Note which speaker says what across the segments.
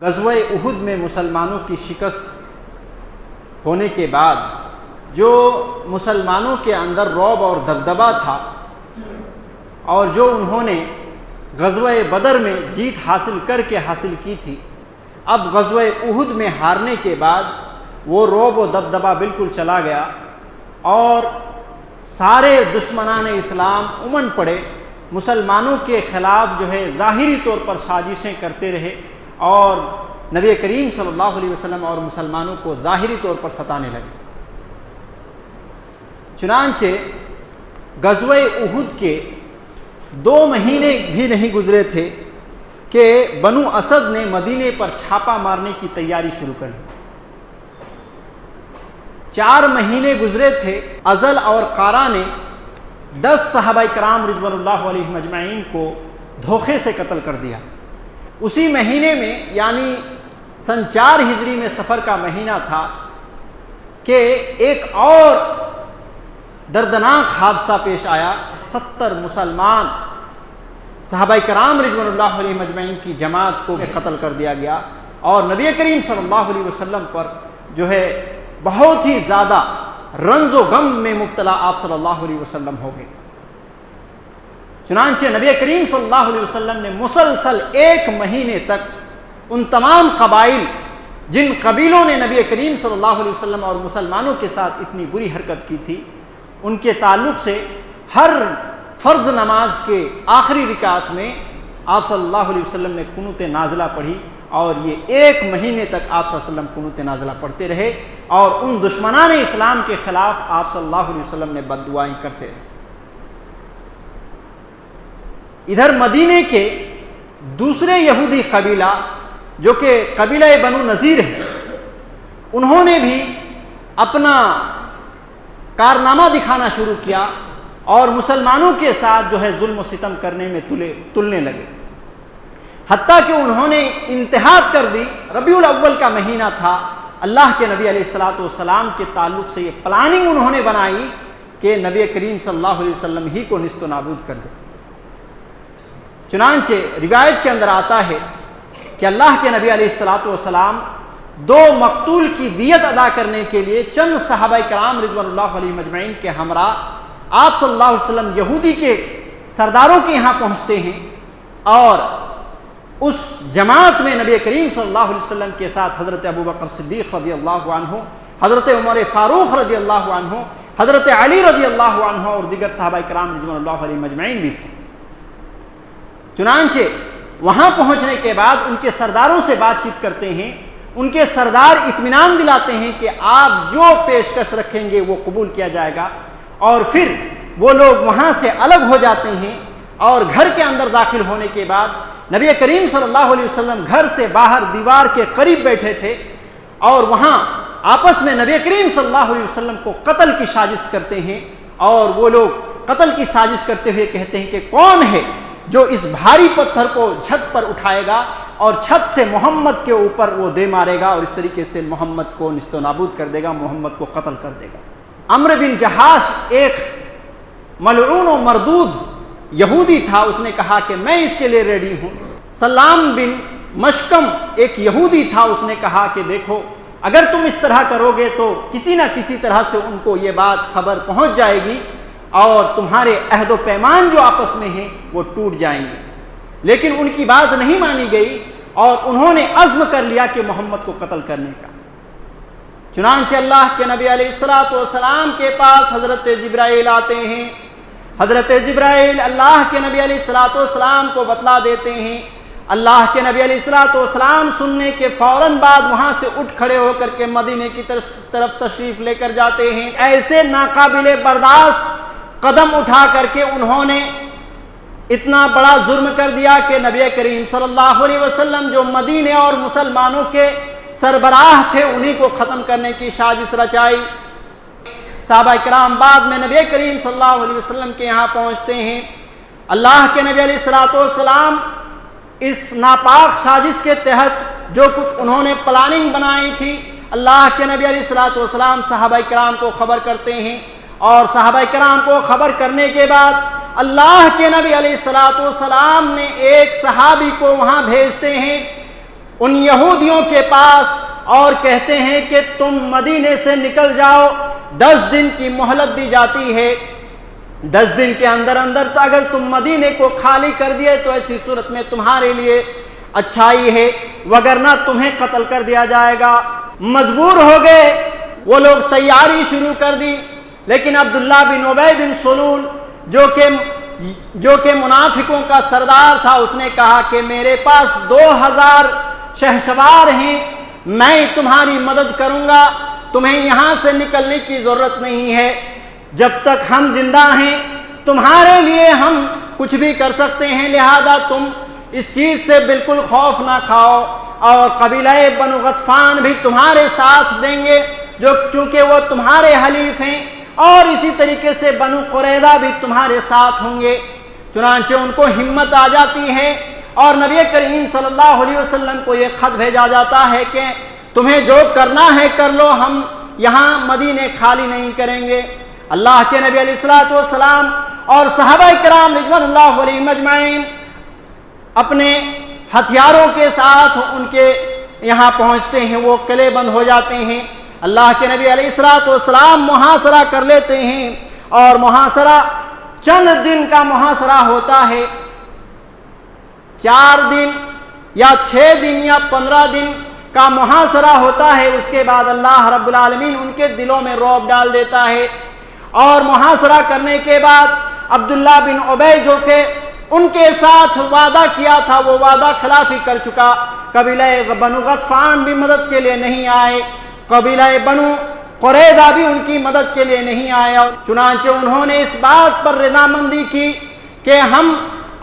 Speaker 1: غزوہ احد میں مسلمانوں کی شکست ہونے کے بعد جو مسلمانوں کے اندر رعب اور دبدبا تھا اور جو انہوں نے غزوہ بدر میں جیت حاصل کر کے حاصل کی تھی، اب غزوہ احد میں ہارنے کے بعد وہ رعب و دبدبا بالکل چلا گیا اور سارے دشمنان اسلام امن پڑے، مسلمانوں کے خلاف ظاہری طور پر سازشیں کرتے رہے اور نبی کریم صلی اللہ علیہ وسلم اور مسلمانوں کو ظاہری طور پر ستانے لگے۔ چنانچہ غزوہ احد کے 2 مہینے بھی نہیں گزرے تھے کہ بنو اسد نے مدینے پر چھاپا مارنے کی تیاری شروع کر دی۔ 4 مہینے گزرے تھے، ازل اور قارہ نے 10 صحابہ کرام رضوان اللہ علیہم اجمعین کو دھوکے سے قتل کر دیا۔ اسی مہینے میں یعنی سن 4 ہجری میں صفر کا مہینہ تھا کہ ایک اور دردناک حادثہ پیش آیا۔ 70 مسلمان صحابہ کرام رضوان اللہ علیہم اجمعین کی جماعت کو قتل کر دیا گیا اور نبی کریم صلی اللہ علیہ وسلم پر بہت ہی زیادہ رنج و غم میں مبتلا آپ صلی اللہ علیہ وسلم ہو گئے۔ چنانچہ نبی کریم صلی اللہ علیہ وسلم نے مسلسل 1 مہینے تک ان تمام قبائل جن قبیلوں نے نبی کریم صلی اللہ علیہ وسلم اور مسلمانوں کے ساتھ اتنی بری حرکت کی تھی، ان کے تعلق سے ہر فرض نماز کے آخری رکعت میں آپ صلی اللہ علیہ وسلم نے قنوت نازلہ پڑھی اور یہ 1 مہینے تک آپ صلی اللہ علیہ وسلم قنوت نازلہ پڑھتے رہے اور ان دشمنان اسلام کے خلاف آپ صلی اللہ علیہ وسلم نے بد دعائیں کرتے رہے۔ ادھر مدینے کے دوسرے یہودی قبیلہ جو کہ قبیلہ بنو نذیر ہے، انہوں نے بھی اپنا کارنامہ دکھانا شروع کیا اور مسلمانوں کے ساتھ ظلم و ستم کرنے میں تلنے لگے، حتیٰ کہ انہوں نے انتہا کر دی۔ ربیع الاول کا مہینہ تھا، اللہ کے نبی علیہ الصلوۃ والسلام کے تعلق سے یہ پلاننگ انہوں نے بنائی کہ نبی کریم صلی اللہ علیہ وسلم ہی کو نیست و نابود کر دے۔ چنانچہ روایت کے اندر آتا ہے کہ اللہ کے نبی علیہ الصلوۃ والسلام 2 مقتول کی دیت ادا کرنے کے لیے چند صحابہ کرام رضوان اللہ علیہ مجمعین کے ہمراہ آپ صلی اللہ علیہ وسلم یہودی کے سرداروں کے یہاں پہنچتے ہیں اور اس جماعت میں نبی کریم صلی اللہ علیہ وسلم کے ساتھ حضرت ابوبکر صدیق رضی اللہ عنہ، حضرت عمر فاروق رضی اللہ عنہ، حضرت علی رضی اللہ عنہ اور دیگر صحابہ کرام رضوان اللہ علیہ مجمعین بھی تھے۔ چنانچہ وہاں پہنچنے کے بعد ان کے سرداروں سے بات چیت کرتے ہیں، ان کے سردار اطمینان دلاتے ہیں کہ آپ جو پیشکش رکھیں گے وہ قبول کیا جائے گا، اور پھر وہ لوگ وہاں سے الگ ہو جاتے ہیں اور گھر کے اندر داخل ہونے کے بعد نبی کریم صلی اللہ علیہ وسلم گھر سے باہر دیوار کے قریب بیٹھے تھے اور وہاں آپس میں نبی کریم صلی اللہ علیہ وسلم کو قتل کی سازش کرتے ہیں اور وہ لوگ قتل کی سازش کرتے ہوئے کہتے ہیں کہ کون ہے جو اس بھاری پتھر کو چھت پر اٹھائے گا اور چھت سے محمد کے اوپر وہ دے مارے گا اور اس طریقے سے محمد کو نیست و نابود کر دے گا، محمد کو قتل کر دے گا۔ عمرو بن جہاش ایک ملعون و مردود یہودی تھا، اس نے کہا کہ میں اس کے لیے ریڈی ہوں۔ سلام بن مشکم ایک یہودی تھا، اس نے کہا کہ دیکھو اگر تم اس طرح کرو گے تو کسی نہ کسی طرح سے ان کو یہ بات خبر پہنچ جائے گی اور تمہارے عہد و پیمان جو آپس میں ہیں وہ ٹوٹ جائیں گے۔ لیکن ان کی بات نہیں مانی گئی اور انہوں نے عزم کر لیا کہ محمد کو قتل کرنے کا۔ چنانچہ اللہ کے نبی علیہ الصلوۃ والسلام کے پاس حضرت جبرائیل آتے ہیں۔ حضرت جبرائیل اللہ کے نبی علیہ الصلوۃ والسلام کو بتلا دیتے ہیں۔ اللہ کے نبی علیہ الصلوۃ والسلام سننے کے فوراً بعد وہاں سے اٹھ کھڑے ہو کر کے مدینے کی طرف تشریف لے کر جاتے ہیں۔ ایسے ناقابل برداشت قدم اٹھا کر کے انہوں نے اتنا بڑا جرم کر دیا کہ نبی کریم صلی اللہ علیہ وسلم جو مدینے اور مسلمانوں کے سربراہ تھے انہی کو ختم کرنے کی سازش رچائی۔ صحابہ کرام بعد میں نبی کریم صلی اللہ علیہ وسلم کے یہاں پہنچتے ہیں۔ اللہ کے نبی علیہ الصلوۃ والسلام اس ناپاک سازش کے تحت جو کچھ انہوں نے پلاننگ بنائی تھی، اللہ کے نبی علیہ الصلوۃ والسلام صحابہ کرام کو خبر کرتے ہیں اور صحابہ کرام کو خبر کرنے کے بعد اللہ کے نبی علیہ الصلوۃ والسلام نے ایک صحابی کو وہاں بھیجتے ہیں ان یہودیوں کے پاس اور کہتے ہیں کہ تم مدینے سے نکل جاؤ، 10 دن کی مہلت دی جاتی ہے، 10 دن کے اندر اندر تو اگر تم مدینے کو خالی کر دیے تو ایسی صورت میں تمہارے لیے اچھائی ہے، وگرنہ تمہیں قتل کر دیا جائے گا۔ مجبور ہو گئے، وہ لوگ تیاری شروع کر دی، لیکن عبداللہ بن ابی بن سلول جو کہ منافقوں کا سردار تھا، اس نے کہا کہ میرے پاس 2000 شہسوار ہیں، میں تمہاری مدد کروں گا، تمہیں یہاں سے نکلنے کی ضرورت نہیں ہے، جب تک ہم زندہ ہیں تمہارے لیے ہم کچھ بھی کر سکتے ہیں، لہذا تم اس چیز سے بالکل خوف نہ کھاؤ، اور قبیلہ بنو غطفان بھی تمہارے ساتھ دیں گے چونکہ وہ تمہارے حلیف ہیں، اور اسی طریقے سے بنو قریظہ بھی تمہارے ساتھ ہوں گے۔ چنانچہ ان کو ہمت آ جاتی ہے، اور نبی کریم صلی اللہ علیہ وسلم کو یہ خط بھیجا جاتا ہے کہ تمہیں جو کرنا ہے کر لو، ہم یہاں مدینے خالی نہیں کریں گے۔ اللہ کے نبی علیہ الصلوۃ والسلام اور صحابہ کرام رضوان اللہ علیہم اجمعین اپنے ہتھیاروں کے ساتھ ان کے یہاں پہنچتے ہیں، وہ قلعے بند ہو جاتے ہیں۔ اللہ کے نبی علیہ الصلوۃ والسلام محاصرہ کر لیتے ہیں، اور محاصرہ چند دن کا محاصرہ ہوتا ہے، 4 دن یا 6 دن یا 15 دن کا محاصرہ ہوتا ہے۔ اس کے بعد اللہ رب العالمین ان کے دلوں میں رعب ڈال دیتا ہے، اور محاصرہ کرنے کے بعد عبداللہ بن ابی جو کہ ان کے ساتھ وعدہ کیا تھا، وہ وعدہ خلافی کر چکا۔ قبیلہ بنو غطفان بھی مدد کے لیے نہیں آئے، قبیلہ بنو قریظہ بھی ان کی مدد کے لیے نہیں آیا، چنانچہ انہوں نے اس بات پر رضامندی کی کہ ہم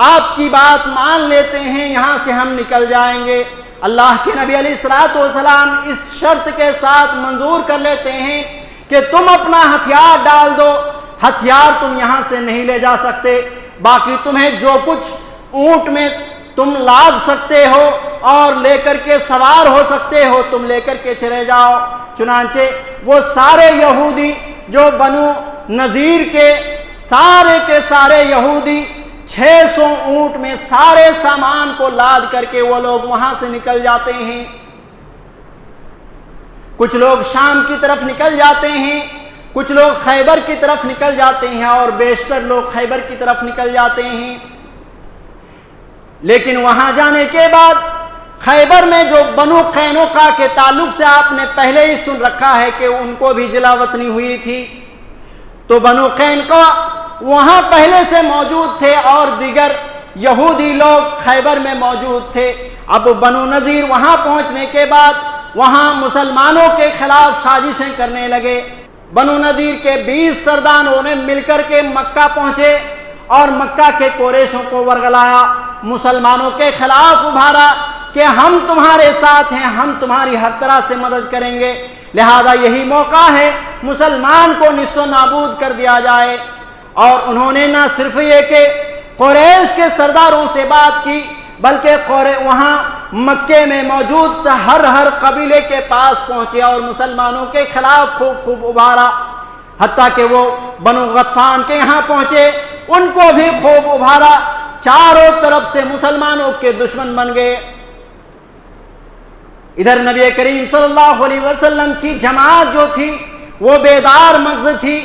Speaker 1: آپ کی بات مان لیتے ہیں، یہاں سے ہم نکل جائیں گے۔ اللہ کے نبی علیہ الصلوۃ والسلام اس شرط کے ساتھ منظور کر لیتے ہیں کہ تم اپنا ہتھیار ڈال دو، ہتھیار تم یہاں سے نہیں لے جا سکتے، باقی تمہیں جو کچھ اونٹ میں تم لاد سکتے ہو اور لے کر کے سوار ہو سکتے ہو تم لے کر کے چلے جاؤ۔ چنانچہ وہ سارے یہودی جو بنو نذیر کے سارے یہودی 600 اونٹ میں سارے سامان کو لاد کر کے وہ لوگ وہاں سے نکل جاتے ہیں۔ کچھ لوگ شام کی طرف نکل جاتے ہیں، کچھ لوگ خیبر کی طرف نکل جاتے ہیں، اور بیشتر لوگ خیبر کی طرف نکل جاتے ہیں۔ لیکن وہاں جانے کے بعد خیبر میں جو بنو قینوقا کے تعلق سے آپ نے پہلے ہی سن رکھا ہے کہ ان کو بھی جلا وطنی ہوئی تھی، تو بنو قینوقا وہاں پہلے سے موجود تھے، اور دیگر یہودی لوگ خیبر میں موجود تھے۔ اب بنو نذیر وہاں پہنچنے کے بعد وہاں مسلمانوں کے خلاف سازشیں کرنے لگے۔ بنو نذیر کے 20 سرداروں نے مل کر کے مکہ پہنچے، اور مکہ کے قریشوں کو ورغلایا، مسلمانوں کے خلاف ابھارا کہ ہم تمہارے ساتھ ہیں، ہم تمہاری ہر طرح سے مدد کریں گے، لہذا یہی موقع ہے مسلمان کو نیست و نابود کر دیا جائے۔ اور انہوں نے نہ صرف یہ کہ قریش کے سرداروں سے بات کی، بلکہ وہاں مکے میں موجود ہر قبیلے کے پاس پہنچے اور مسلمانوں کے خلاف خوب ابھارا، حتیٰ کہ وہ بنو غطفان کے یہاں پہنچے، ان کو بھی خوب ابھارا، چاروں طرف سے مسلمانوں کے دشمن بن گئے۔ ادھر نبی کریم صلی اللہ علیہ وسلم کی جماعت جو تھی وہ بیدار مغز تھی،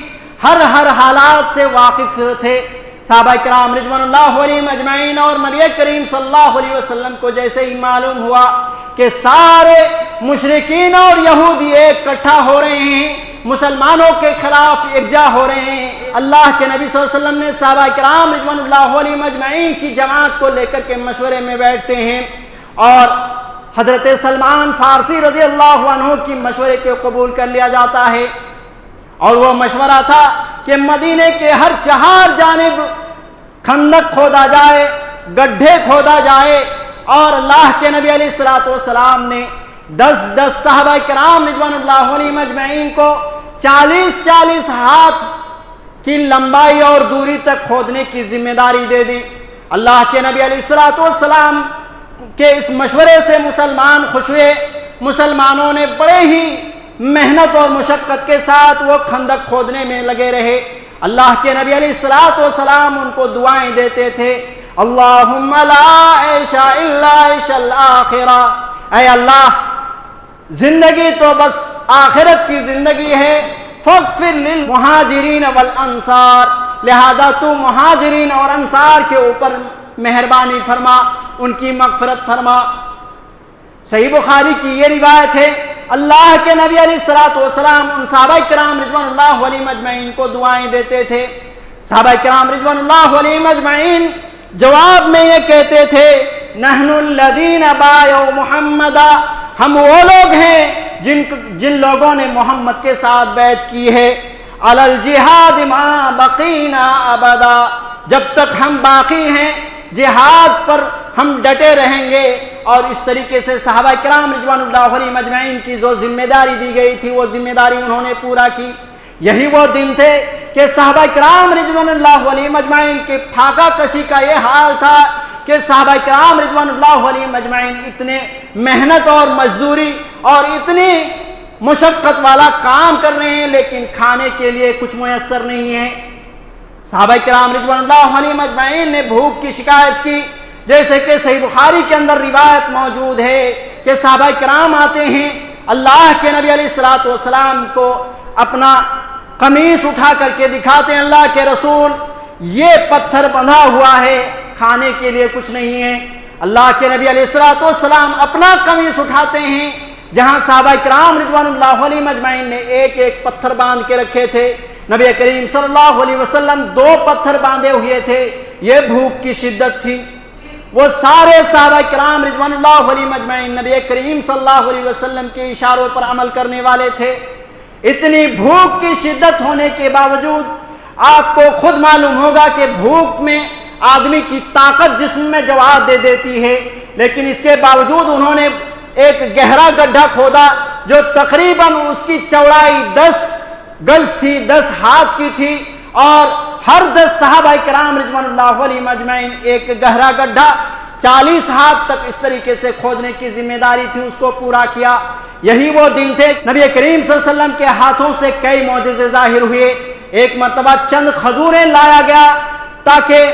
Speaker 1: ہر حالات سے واقف تھے۔ صحابہ کرام رضوان اللہ علیہم اجمعین اور نبی کریم صلی اللہ علیہ وسلم کو جیسے ہی معلوم ہوا کہ سارے مشرکین اور یہودی ایک اکٹھا ہو رہے ہیں، مسلمانوں کے خلاف یکجا ہو رہے ہیں، اللہ کے نبی صلی اللہ علیہ وسلم نے صحابہ کرام رضوان اللہ علیہم اجمعین کی جماعت کو لے کر کے مشورے میں بیٹھتے ہیں، اور حضرت سلمان فارسی رضی اللہ عنہ کی مشورے کو قبول کر لیا جاتا ہے، اور وہ مشورہ تھا کہ مدینے کے ہر 4 جانب خندق کھودا جائے، گڈھے کھودا جائے، اور اللہ کے نبی علیہ الصلوۃ والسلام نے 10 صحابہ کرام رضوان اللہ علیہم اجمعین کو 40 ہاتھ کی لمبائی اور دوری تک کھودنے کی ذمہ داری دے دی۔ اللہ کے نبی علیہ الصلوۃ والسلام کے اس مشورے سے مسلمان خوش ہوئے، مسلمانوں نے بڑے ہی محنت اور مشقت کے ساتھ وہ خندق کھودنے میں لگے رہے۔ اللہ کے نبی علیہ الصلوۃ والسلام ان کو دعائیں دیتے تھے، اللہم لا عیش الا عیش الآخرہ، اے اللہ زندگی تو بس آخرت کی زندگی ہے، فاغفر للمہاجرین والانصار، لہذا تو مہاجرین اور انصار کے اوپر مہربانی فرما، ان کی مغفرت فرما۔ صحیح بخاری کی یہ روایت ہے، اللہ کے نبی علیہ الصلوۃ والسلام ان صحابہ کرام رضوان اللہ علیہم اجمعین کو دعائیں دیتے تھے۔ صحابہ کرام رضوان اللہ علیہم اجمعین جواب میں یہ کہتے تھے، نحن الذین بایعوا محمدا، ہم وہ لوگ ہیں جن لوگوں نے محمد کے ساتھ بیعت کی ہے، علی الجہاد ما بقینا ابدا، جب تک ہم باقی ہیں جہاد پر ہم ڈٹے رہیں گے۔ اور اس طریقے سے صحابہ کرام رضوان اللہ علیہم اجمعین کی جو ذمہ داری دی گئی تھی وہ ذمہ داری انہوں نے پورا کی۔ یہی وہ دن تھے کہ صحابہ کرام رضوان اللہ علیہم اجمعین کے پھاکا کشی کا یہ حال تھا کہ صحابہ کرام رضوان اللہ علیہم اجمعین اتنے محنت اور مزدوری اور اتنی مشقت والا کام کر رہے ہیں لیکن کھانے کے لیے کچھ میسر نہیں ہے۔ صحابہ کرام رضوان اللہ علیہم اجمعین نے بھوک کی شکایت کی، جیسے کہ صحیح بخاری کے اندر روایت موجود ہے کہ صحابہ کرام آتے ہیں، اللہ کے نبی علیہ الصلوۃ والسلام کو اپنا قمیص اٹھا کر کے دکھاتے ہیں، اللہ کے رسول یہ پتھر بندھا ہوا ہے، کھانے کے لیے کچھ نہیں ہے۔ اللہ کے نبی علیہ الصلوۃ والسلام اپنا قمیص اٹھاتے ہیں، جہاں صحابہ کرام رضوان اللہ علیہم اجمعین نے ایک ایک پتھر باندھ کے رکھے تھے، نبی کریم صلی اللہ علیہ وسلم 2 پتھر باندھے ہوئے تھے۔ یہ بھوک کی شدت تھی۔ وہ سارے صحابہ کرام رضوان اللہ علیہم اجمعین نبی کریم صلی اللہ علیہ وسلم کے اشاروں پر عمل کرنے والے تھے۔ اتنی بھوک کی شدت ہونے کے باوجود آپ کو خود معلوم ہوگا کہ بھوک میں آدمی کی طاقت جسم میں جواب دے دیتی ہے، لیکن اس کے باوجود انہوں نے ایک گہرا گڈھا کھودا جو تقریباً اس کی چوڑائی 10 گز تھی، 10 ہاتھ کی تھی، اور ہر 10 صحابہ کرام رضوان اللہ علیہم اجمعین ایک گہرا گڈھا 40 ہاتھ تک اس طریقے سے کھودنے کی ذمہ داری تھی، اس کو پورا کیا۔ یہی وہ دن تھے نبی کریم صلی اللہ علیہ وسلم کے ہاتھوں سے کئی معجزے ظاہر ہوئے۔ ایک مرتبہ چند کھجوریں لایا گیا تاکہ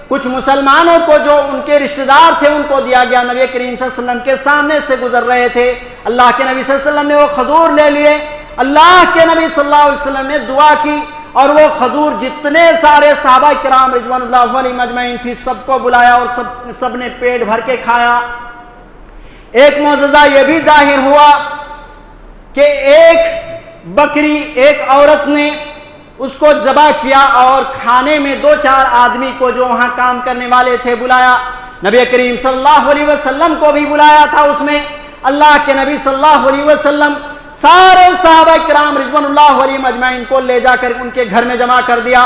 Speaker 1: کچھ مسلمانوں کو جو ان کے رشتہ دار تھے ان کو دیا گیا۔ نبی کریم صلی اللہ علیہ وسلم کے سامنے سے گزر رہے تھے، اللہ کے نبی صلی اللہ علیہ وسلم نے وہ کھجور لے لیے، اللہ کے نبی صلی اللہ علیہ وسلم نے دعا کی اور وہ کھجور جتنے سارے صحابہ کرام رضوان اللہ علیہم اجمعین تھی سب کو بلایا اور سب نے پیٹ بھر کے کھایا۔ ایک معجزہ یہ بھی ظاہر ہوا کہ ایک بکری ایک عورت نے اس کو ذبح کیا اور کھانے میں 2-4 آدمی کو جو وہاں کام کرنے والے تھے بلایا۔ نبی کریم صلی اللہ علیہ وسلم کو بھی بلایا تھا اس میں۔ اللہ کے نبی صلی اللہ علیہ وسلم سارے صحابہ کرام رضوان اللہ علیہم اجمعین کو لے جا کر ان کے گھر میں جمع کر دیا۔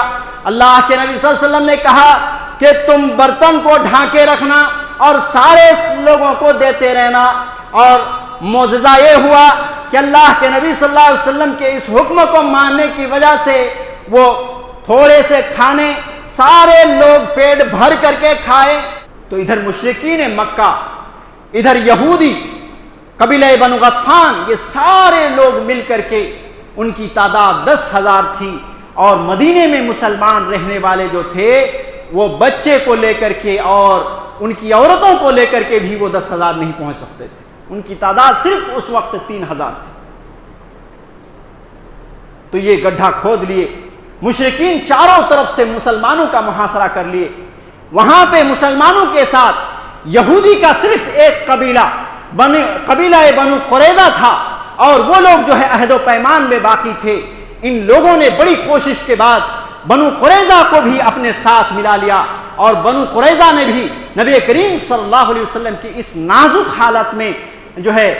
Speaker 1: اللہ کے نبی صلی اللہ علیہ وسلم نے کہا کہ تم برتن کو ڈھانکے رکھنا اور سارے لوگوں کو دیتے رہنا، اور معجزہ یہ ہوا کہ اللہ کے نبی صلی اللہ علیہ وسلم کے اس حکم کو ماننے کی وجہ سے وہ تھوڑے سے کھانے سارے لوگ پیٹ بھر کر کے کھائے۔ تو ادھر مشرکین مکہ، ادھر یہودی قبیلہ بنو غطفان، یہ سارے لوگ مل کر کے ان کی تعداد 10,000 تھی، اور مدینے میں مسلمان رہنے والے جو تھے وہ بچے کو لے کر کے اور ان کی عورتوں کو لے کر کے بھی وہ 10,000 نہیں پہنچ سکتے تھے، ان کی تعداد صرف اس وقت 3,000 تھی۔ تو یہ گڈھا کھود لیے، مشرکین چاروں طرف سے مسلمانوں کا محاصرہ کر لیے۔ وہاں پہ مسلمانوں کے ساتھ یہودی کا صرف ایک قبیلہ بنو قریظہ تھا، اور وہ لوگ جو ہے عہد و پیمان میں باقی تھے۔ ان لوگوں نے بڑی کوشش کے بعد بنو قریظہ کو بھی اپنے ساتھ ملا لیا، اور بنو قریظہ نے بھی نبی کریم صلی اللہ علیہ وسلم کی اس نازک حالت میں جو ہے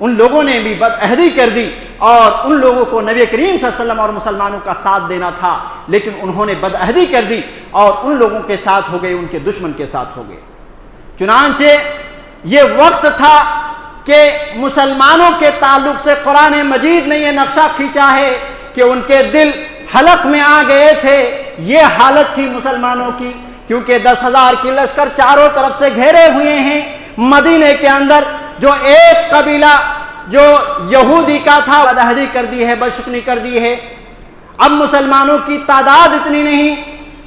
Speaker 1: ان لوگوں نے بھی بدعہدی کر دی، اور ان لوگوں کو نبی کریم صلی اللہ علیہ وسلم اور مسلمانوں کا ساتھ دینا تھا، لیکن انہوں نے بدعہدی کر دی اور ان لوگوں کے ساتھ ہو گئے، ان کے دشمن کے ساتھ ہو گئے۔ چنانچہ یہ وقت تھا کہ مسلمانوں کے تعلق سے قرآن مجید نے یہ نقشہ کھینچا ہے کہ ان کے دل حلق میں آ گئے تھے۔ یہ حالت تھی مسلمانوں کی، کیونکہ 10,000 کی لشکر چاروں طرف سے گھیرے ہوئے ہیں۔ مدینے کے اندر جو ایک قبیلہ جو یہودی کا تھا بدعہدی کر دی ہے، بدشکنی کر دی ہے۔ اب مسلمانوں کی تعداد اتنی نہیں،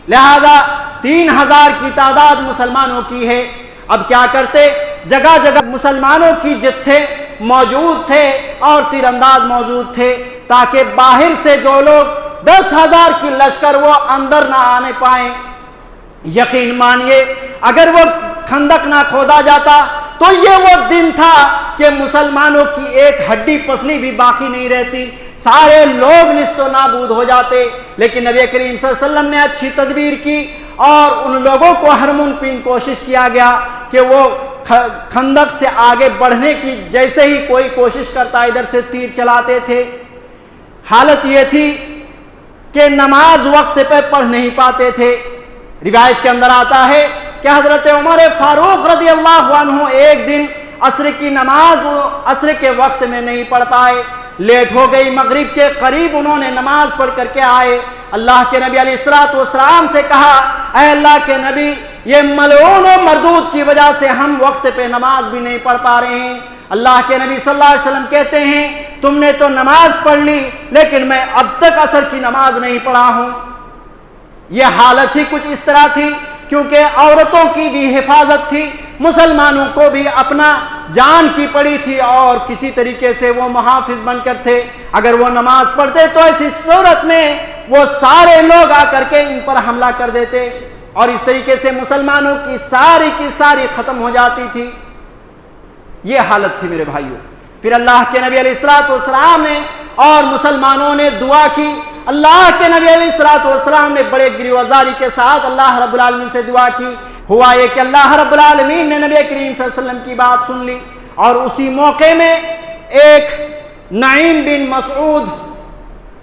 Speaker 1: لہذا 3,000 کی تعداد مسلمانوں کی ہے۔ اب کیا کرتے؟ جگہ جگہ مسلمانوں کی جتھے موجود تھے اور تیر انداز موجود تھے، تاکہ باہر سے جو لوگ 10,000 کی لشکر وہ اندر نہ آنے پائیں۔ یقین مانیے اگر وہ خندق نہ کھودا جاتا تو یہ وہ دن تھا کہ مسلمانوں کی ایک ہڈی پسلی بھی باقی نہیں رہتی، سارے لوگ نیست و نابود ہو جاتے۔ لیکن نبی کریم صلی اللہ علیہ وسلم نے اچھی تدبیر کی اور ان لوگوں کو ہر ممکن کوشش کیا گیا کہ وہ خندق سے آگے بڑھنے کی جیسے ہی کوئی کوشش کرتا ادھر سے تیر چلاتے تھے۔ حالت یہ تھی کہ نماز وقت پہ پڑھ نہیں پاتے تھے۔ روایت کے اندر آتا ہے کہ حضرت عمر فاروق رضی اللہ عنہ ایک دن عصر کی نماز عصر کے وقت میں نہیں پڑھ پائے، لیٹ ہو گئی، مغرب کے قریب انہوں نے نماز پڑھ کر کے آئے، اللہ کے نبی علیہ الصلوۃ والسلام سے کہا، اے اللہ کے نبی، یہ ملعون و مردود کی وجہ سے ہم وقت پہ نماز بھی نہیں پڑھ پا رہے ہیں۔ اللہ کے نبی صلی اللہ علیہ وسلم کہتے ہیں، تم نے تو نماز پڑھ لی لیکن میں اب تک عصر کی نماز نہیں پڑھا ہوں۔ یہ حالت ہی کچھ اس طرح تھی کیونکہ عورتوں کی بھی حفاظت تھی، مسلمانوں کو بھی اپنا جان کی پڑی تھی اور کسی طریقے سے وہ محافظ بن کر تھے۔ اگر وہ نماز پڑھتے تو ایسی صورت میں وہ سارے لوگ آ کر کے ان پر حملہ کر دیتے اور اس طریقے سے مسلمانوں کی ساری ختم ہو جاتی تھی۔ یہ حالت تھی میرے بھائیوں۔ پھر اللہ کے نبی علیہ الصلوۃ والسلام نے اور مسلمانوں نے دعا کی، اللہ کے نبی علیہ الصلوۃ والسلام نے بڑے گریبانزاری کے ساتھ اللہ رب العالمین سے دعا کی۔ ہوا یہ کہ اللہ رب العالمین نے نبی کریم صلی اللہ علیہ وسلم کی بات سن لی اور اسی موقع میں ایک نعیم بن مسعود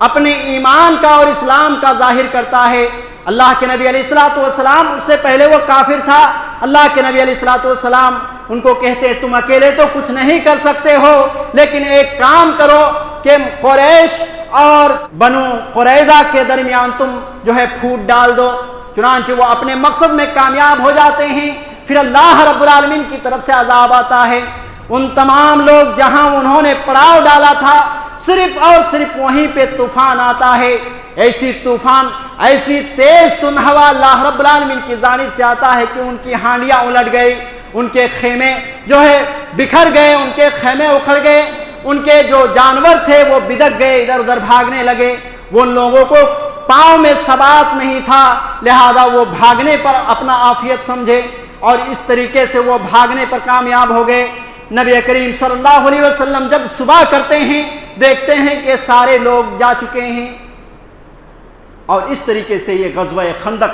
Speaker 1: اپنے ایمان کا اور اسلام کا ظاہر کرتا ہے۔ اللہ کے نبی علیہ الصلوۃ والسلام، اس سے پہلے وہ کافر تھا، اللہ کے نبی علیہ الصلوۃ والسلام ان کو کہتے تم اکیلے تو کچھ نہیں کر سکتے ہو، لیکن ایک کام کرو کہ قریش اور بنو قریظہ کے درمیان تم جو ہے پھوٹ ڈال دو۔ چنانچہ وہ اپنے مقصد میں کامیاب ہو جاتے ہیں۔ پھر اللہ رب العالمین کی طرف سے عذاب آتا ہے۔ ان تمام لوگ جہاں انہوں نے پڑاؤ ڈالا تھا صرف اور صرف وہیں پہ طوفان آتا ہے، ایسی طوفان، ایسی تیز تند ہوا اللہ رب العالمین کی جانب سے آتا ہے کہ ان کی ہانڈیاں الٹ گئی، ان کے خیمے جو ہے بکھر گئے، ان کے خیمے اکھڑ گئے، ان کے جو جانور تھے وہ بدک گئے، ادھر ادھر بھاگنے لگے۔ وہ لوگوں کو پاؤں میں ثبات نہیں تھا، لہذا وہ بھاگنے پر اپنا عافیت سمجھے اور اس طریقے سے وہ بھاگنے پر کامیاب ہو گئے۔ نبی کریم صلی اللہ علیہ وسلم جب صبح کرتے ہیں دیکھتے ہیں کہ سارے لوگ جا چکے ہیں، اور اس طریقے سے یہ غزوہ خندق،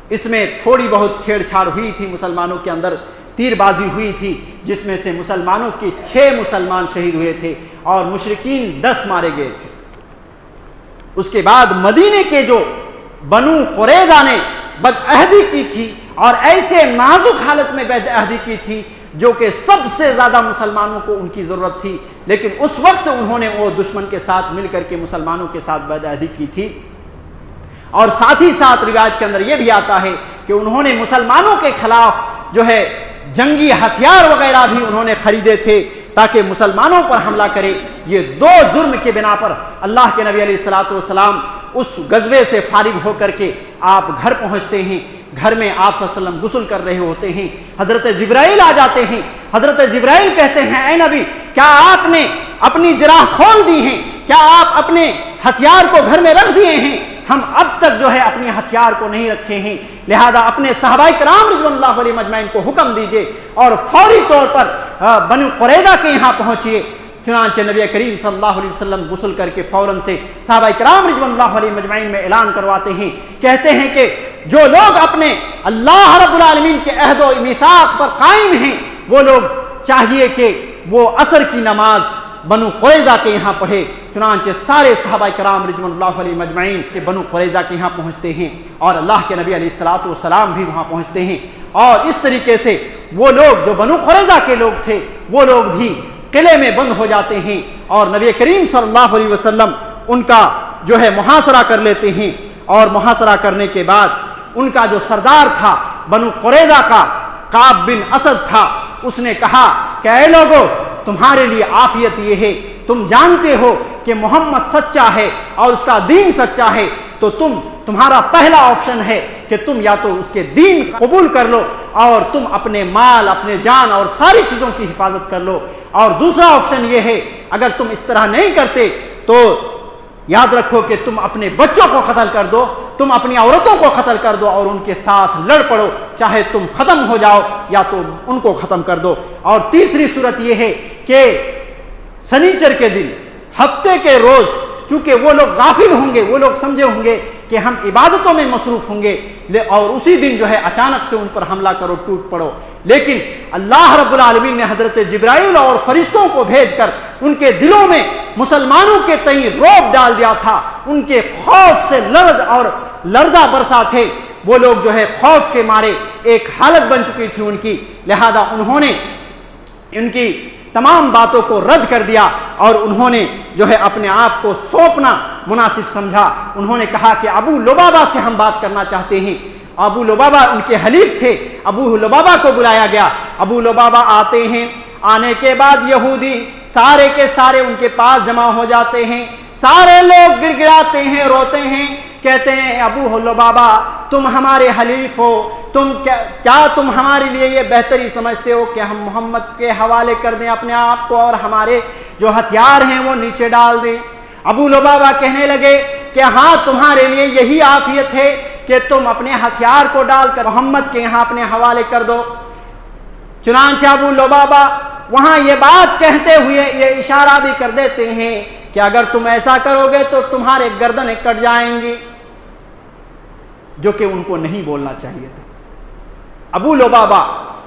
Speaker 1: اس میں تھوڑی بہت چھیڑ چھاڑ ہوئی تھی، مسلمانوں کے اندر تیر بازی ہوئی تھی، جس میں سے مسلمانوں کے 6 مسلمان شہید ہوئے تھے اور مشرکین 10 مارے گئے تھے۔ اس کے بعد مدینے کے جو بنو قریظہ نے بدعہدی کی تھی اور ایسے نازک حالت میں بدعہدی کی تھی جو کہ سب سے زیادہ مسلمانوں کو ان کی ضرورت تھی، لیکن اس وقت انہوں نے وہ دشمن کے ساتھ مل کر کے مسلمانوں کے ساتھ بدعہدی کی تھی۔ اور ساتھ ہی ساتھ روایت کے اندر یہ بھی آتا ہے کہ انہوں نے مسلمانوں کے خلاف جو ہے جنگی ہتھیار وغیرہ بھی انہوں نے خریدے تھے تاکہ مسلمانوں پر حملہ کرے۔ یہ 2 جرم کے بنا پر اللہ کے نبی علیہ الصلوۃ والسلام اس غزوے سے فارغ ہو کر کے آپ گھر پہنچتے ہیں۔ گھر میں آپ صلی اللہ علیہ وسلم غسل کر رہے ہوتے ہیں، حضرت جبرائیل آ جاتے ہیں۔ حضرت جبرائیل کہتے ہیں، اے نبی، کیا آپ نے اپنی جراح کھول دی ہیں؟ کیا آپ اپنے ہتھیار کو گھر میں رکھ دیے ہیں؟ ہم اب تک جو ہے اپنے ہتھیار کو نہیں رکھے ہیں، لہذا اپنے صحابہ کرام رضوان اللہ علیہ مجمعین کو حکم دیجئے اور فوری طور پر بنو قریظہ کے یہاں پہنچیے۔ چنانچہ نبی کریم صلی اللہ علیہ وسلم غسل کر کے فوراً سے صحابہ کرام رضوان اللہ علیہ مجمعین میں اعلان کرواتے ہیں، کہتے ہیں کہ جو لوگ اپنے اللہ رب العالمین کے عہد و میثاق پر قائم ہیں وہ لوگ چاہیے کہ وہ عصر کی نماز بنو قریظہ کے یہاں پڑھے۔ چنانچہ سارے صحابہ کرام رضوان اللہ علیہ مجمعین کے بنو قریظہ کے یہاں پہنچتے ہیں اور اللہ کے نبی علیہ الصلوۃ والسلام بھی وہاں پہنچتے ہیں، اور اس طریقے سے وہ لوگ جو بنو قریظہ کے لوگ تھے وہ لوگ بھی قلعے میں بند ہو جاتے ہیں اور نبی کریم صلی اللہ علیہ وسلم ان کا جو ہے محاصرہ کر لیتے ہیں۔ اور محاصرہ کرنے کے بعد ان کا جو سردار تھا بنو قریظہ کا کعب بن اسد تھا، اس نے کہا کہ اے لوگو، تمہارے لیے عافیت یہ ہے، تم جانتے ہو کہ محمد سچا ہے اور اس کا دین سچا ہے، تو تمہارا پہلا آپشن ہے کہ تم یا تو اس کے دین قبول کر لو اور تم اپنے مال، اپنے جان اور ساری چیزوں کی حفاظت کر لو، اور دوسرا آپشن یہ ہے اگر تم اس طرح نہیں کرتے تو یاد رکھو کہ تم اپنے بچوں کو قتل کر دو، تم اپنی عورتوں کو قتل کر دو اور ان کے ساتھ لڑ پڑو، چاہے تم ختم ہو جاؤ یا تو ان کو ختم کر دو۔ اور تیسری صورت یہ ہے کہ سنیچر کے دن، ہفتے کے روز، چونکہ وہ لوگ غافل ہوں گے، وہ لوگ سمجھے ہوں گے کہ ہم عبادتوں میں مصروف ہوں گے، اور اسی دن جو ہے اچانک سے ان پر حملہ کرو، ٹوٹ پڑو۔ لیکن اللہ رب العالمین نے حضرت جبرائیل اور فرشتوں کو بھیج کر ان کے دلوں میں مسلمانوں کے تئیں رعب ڈال دیا تھا، ان کے خوف سے لرز اور لرزہ برسا تھے، وہ لوگ جو ہے خوف کے مارے ایک حالت بن چکی تھی ان کی، لہذا انہوں نے ان کی تمام باتوں کو رد کر دیا اور انہوں نے جو ہے اپنے آپ کو سونپنا مناسب سمجھا۔ انہوں نے کہا کہ ابو لبابہ سے ہم بات کرنا چاہتے ہیں۔ ابو لبابہ ان کے حلیف تھے، ابو لبابہ کو بلایا گیا۔ ابو لبابہ آتے ہیں، آنے کے بعد یہودی سارے کے سارے ان کے پاس جمع ہو جاتے ہیں، سارے لوگ گڑ گڑاتے ہیں، روتے ہیں، کہتے ہیں ابو لبابہ تم ہمارے حلیف ہو، کیا تم ہمارے لیے یہ بہتری سمجھتے ہو کہ ہم محمد کے حوالے کر دیں اپنے آپ کو اور ہمارے جو ہتھیار ہیں وہ نیچے ڈال دیں؟ ابو لبابہ کہنے لگے کہ ہاں تمہارے لیے یہی عافیت ہے کہ تم اپنے ہتھیار کو ڈال کر محمد کے یہاں اپنے حوالے کر دو۔ چنانچہ ابو لبابہ وہاں یہ بات کہتے ہوئے یہ اشارہ بھی کر دیتے ہیں کہ اگر تم ایسا کرو گے تو تمہارے گردنیں کٹ جائیں گی، جو کہ ان کو نہیں بولنا چاہیے تھا۔ ابو لبابہ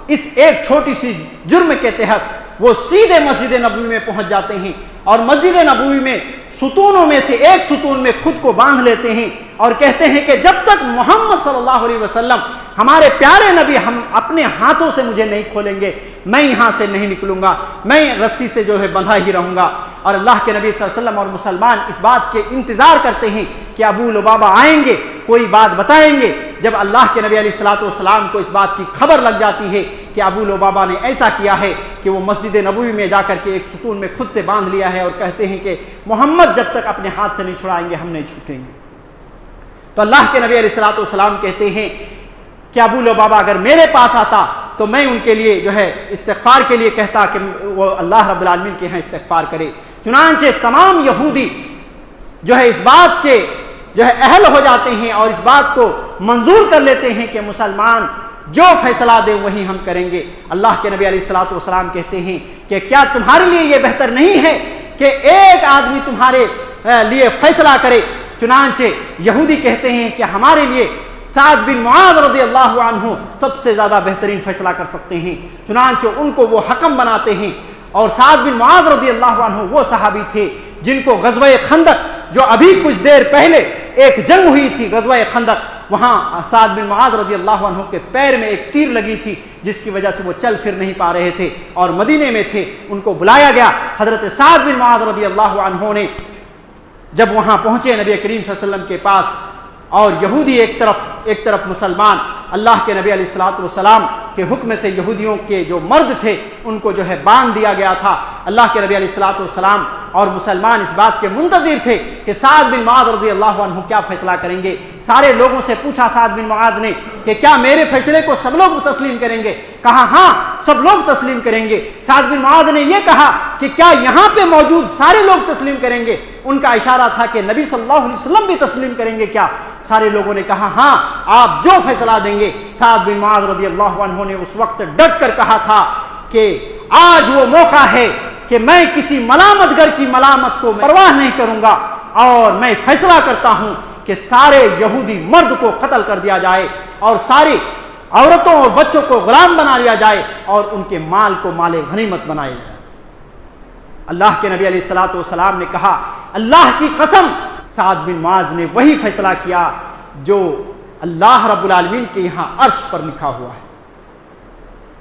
Speaker 1: اس ایک چھوٹی سی جرم کے تحت وہ سیدھے مسجد نبوی میں پہنچ جاتے ہیں اور مسجد نبوی میں ستونوں میں سے ایک ستون میں خود کو باندھ لیتے ہیں اور کہتے ہیں کہ جب تک محمد صلی اللہ علیہ وسلم ہمارے پیارے نبی ہم اپنے ہاتھوں سے مجھے نہیں کھولیں گے، میں یہاں سے نہیں نکلوں گا، میں رسی سے جو ہے بندھا ہی رہوں گا۔ اور اللہ کے نبی صلی اللہ علیہ وسلم اور مسلمان اس بات کے انتظار کرتے ہیں کہ ابو لبابہ آئیں گے، کوئی بات بتائیں گے۔ جب اللہ کے نبی علیہ الصلوۃ والسلام کو اس بات کی خبر لگ جاتی ہے کہ ابو لبابہ نے ایسا کیا ہے کہ وہ مسجد نبوی میں جا کر کے ایک ستون میں خود سے باندھ لیا ہے اور کہتے ہیں کہ محمد جب تک اپنے ہاتھ سے نہیں چھڑائیں گے ہم نہیں چھوٹیں گے، تو اللہ کے نبی علیہ الصلوۃ والسلام کہتے ہیں کہ ابو لبابہ اگر میرے پاس آتا تو میں ان کے لیے جو ہے استغفار کے لیے کہتا کہ وہ اللہ رب العالمین کے یہاں استغفار کرے۔ چنانچہ تمام یہودی جو ہے اس بات کے جو ہے اہل ہو جاتے ہیں اور اس بات کو منظور کر لیتے ہیں کہ مسلمان جو فیصلہ دے وہی ہم کریں گے۔ اللہ کے نبی علیہ الصلوۃ والسلام کہتے ہیں کہ کیا تمہارے لیے یہ بہتر نہیں ہے کہ ایک آدمی تمہارے لیے فیصلہ کرے؟ چنانچہ یہودی کہتے ہیں کہ ہمارے لیے سعد بن معاذ رضی اللہ عنہ سب سے زیادہ بہترین فیصلہ کر سکتے ہیں۔ چنانچہ ان کو وہ حکم بناتے ہیں، اور سعد بن معاذ رضی اللہ عنہ وہ صحابی تھے جن کو غزوہ خندق، جو ابھی کچھ دیر پہلے ایک جنگ ہوئی تھی غزوہ خندق، وہاں سعد بن معاذ رضی اللہ عنہ کے پیر میں ایک تیر لگی تھی جس کی وجہ سے وہ چل پھر نہیں پا رہے تھے اور مدینے میں تھے۔ ان کو بلایا گیا، حضرت سعد بن معاذ رضی اللہ عنہ نے جب وہاں پہنچے نبی کریم صلی اللہ علیہ وسلم کے پاس، اور یہودی ایک طرف مسلمان، اللہ کے نبی علیہ الصلوۃ والسلام کے حکم سے یہودیوں کے جو مرد تھے ان کو جو ہے باندھ دیا گیا تھا۔ اللہ کے نبی علیہ الصلوۃ والسلام اور مسلمان اس بات کے منتظر تھے کہ سعد بن معاذ رضی اللہ عنہ کیا فیصلہ کریں گے۔ سارے لوگوں سے پوچھا سعد بن معاذ نے کہ کیا میرے فیصلے کو سب لوگ تسلیم کریں گے؟ کہا ہاں سب لوگ تسلیم کریں گے۔ سعد بن معاذ نے یہ کہا کہ کیا یہاں پہ موجود سارے لوگ تسلیم کریں گے؟ ان کا اشارہ تھا کہ نبی صلی اللہ علیہ وسلم بھی تسلیم کریں گے کیا؟ سارے لوگوں نے کہا ہاں آپ جو فیصلہ دیں گے۔ سعد بن معاذ رضی اللہ عنہ نے اس وقت ڈٹ کر کہا تھا کہ آج وہ موقع ہے کہ میں کسی ملامت گر کی ملامت کو پرواہ نہیں کروں گا، اور میں فیصلہ کرتا ہوں کہ سارے یہودی مرد کو قتل کر دیا جائے اور ساری عورتوں اور بچوں کو غلام بنا لیا جائے اور ان کے مال کو مال غنیمت بنایا جائے۔ اللہ کے نبی علیہ الصلوۃ والسلام نے کہا اللہ کی قسم سعد بن معاذ نے وہی فیصلہ کیا جو اللہ رب العالمین کے یہاں عرش پر لکھا ہوا ہے،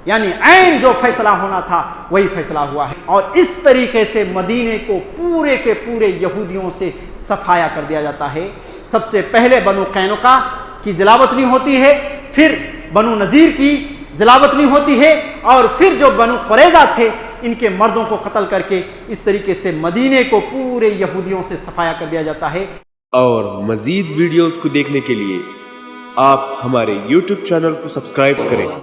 Speaker 1: یعنی عین جو فیصلہ ہونا تھا وہی فیصلہ ہوا ہے۔ اور اس طریقے سے مدینے کو پورے کے پورے یہودیوں سے صفایا کر دیا جاتا ہے۔ سب سے پہلے بنو قینقاع کی ذلاوطنی ہوتی ہے، پھر بنو نذیر کی ذلاوطنی ہوتی ہے، اور پھر جو بنو قریظہ تھے ان کے مردوں کو قتل کر کے اس طریقے سے مدینے کو پورے یہودیوں سے صفایا کر دیا جاتا ہے۔
Speaker 2: اور مزید ویڈیوز کو دیکھنے کے لیے آپ ہمارے YouTube چینل کو سبسکرائب کریں۔